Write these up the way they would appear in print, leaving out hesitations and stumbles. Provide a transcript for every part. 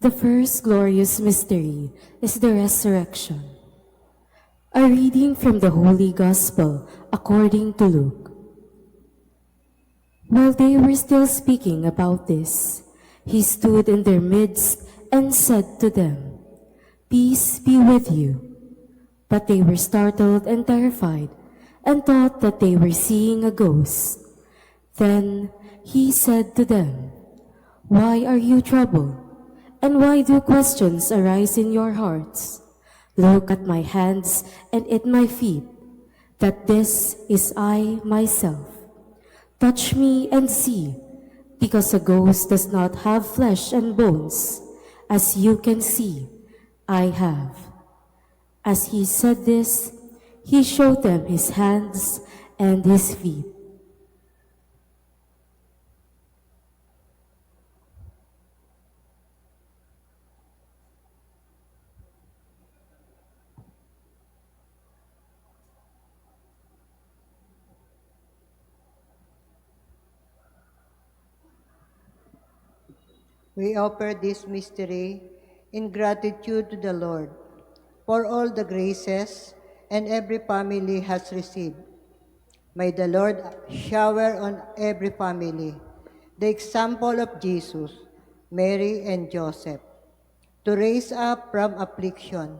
The first glorious mystery is the resurrection. A reading from the Holy Gospel according to Luke. While they were still speaking about this, he stood in their midst and said to them, "Peace be with you." But they were startled and terrified and thought that they were seeing a ghost. Then he said to them, "Why are you troubled? And why do questions arise in your hearts? Look at my hands and at my feet, that this is I myself. Touch me and see, because a ghost does not have flesh and bones, as you can see, I have." As he said this, he showed them his hands and his feet. We offer this mystery in gratitude to the Lord for all the graces and every family has received. May the Lord shower on every family the example of Jesus, Mary, and Joseph, to raise up from affliction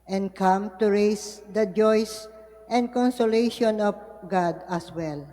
and come to raise the joys and consolation of God as well.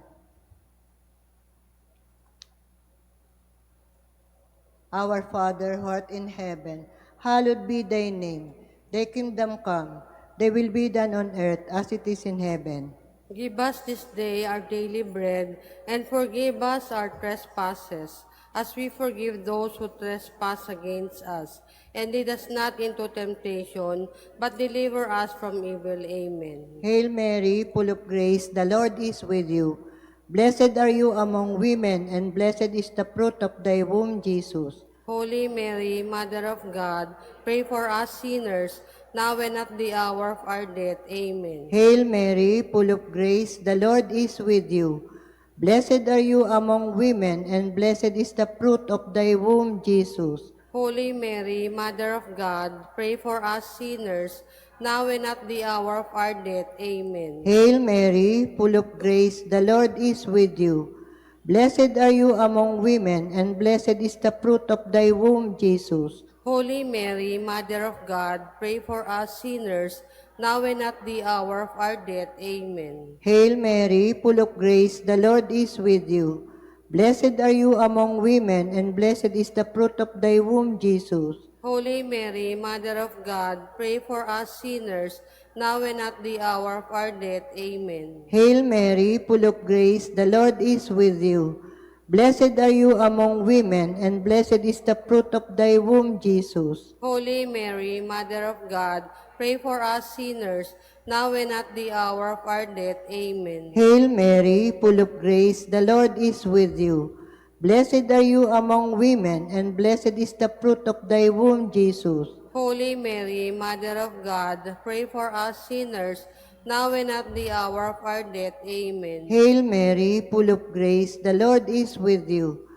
Our Father, who art in heaven, hallowed be thy name. Thy kingdom come, thy will be done on earth as it is in heaven. Give us this day our daily bread, and forgive us our trespasses, as we forgive those who trespass against us. And lead us not into temptation, but deliver us from evil. Amen. Hail Mary, full of grace, the Lord is with you. Blessed are you among women, and blessed is the fruit of thy womb, Jesus. Holy Mary, Mother of God, pray for us sinners, now and at the hour of our death. Amen. Hail Mary, full of grace, the Lord is with you. Blessed are you among women, and blessed is the fruit of thy womb, Jesus. Holy Mary, Mother of God, pray for us sinners, now and at the hour of our death. Amen. Hail Mary, full of grace, the Lord is with you. Blessed are you among women, and blessed is the fruit of thy womb, Jesus. Holy Mary, Mother of God, pray for us sinners, now and at the hour of our death. Amen. Hail Mary, full of grace, the Lord is with you. Blessed are you among women, and blessed is the fruit of thy womb, Jesus. Holy Mary, Mother of God, pray for us sinners, now and at the hour of our death. Amen. Hail Mary, full of grace, the Lord is with you. Blessed are you among women, and blessed is the fruit of thy womb, Jesus. Holy Mary, Mother of God, pray for us sinners, now and at the hour of our death. Amen. Hail Mary, full of grace, the Lord is with you. Blessed are you among women, and blessed is the fruit of thy womb, Jesus. Holy Mary, Mother of God, pray for us sinners, now and at the hour of our death. Amen. Hail Mary, full of grace, the Lord is with you.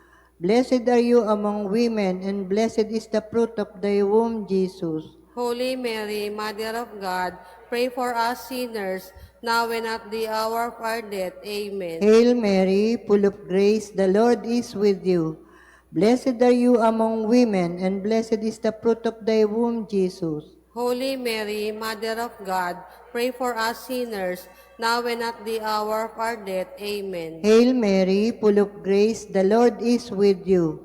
Blessed are you among women, and blessed is the fruit of thy womb, Jesus. Holy Mary, Mother of God, pray for us sinners, now and at the hour of our death. Amen. Hail Mary, full of grace, the Lord is with you. Blessed are you among women, and blessed is the fruit of thy womb, Jesus. Holy Mary, Mother of God, pray for us sinners, now and at the hour of our death. Amen. Hail Mary, full of grace, the Lord is with you.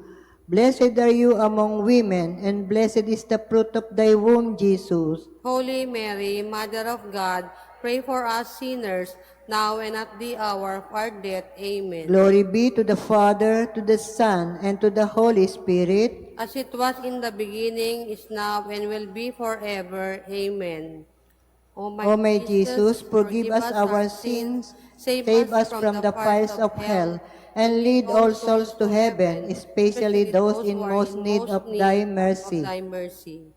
Blessed are you among women, and blessed is the fruit of thy womb, Jesus. Holy Mary, Mother of God, pray for us sinners, now and at the hour of our death. Amen. Glory be to the Father, to the Son, and to the Holy Spirit. As it was in the beginning, is now, and will be forever. Amen. O my Jesus, forgive us our sins, save us from the fires of hell, and lead all souls to heaven, especially those in most need of thy mercy. Thy mercy.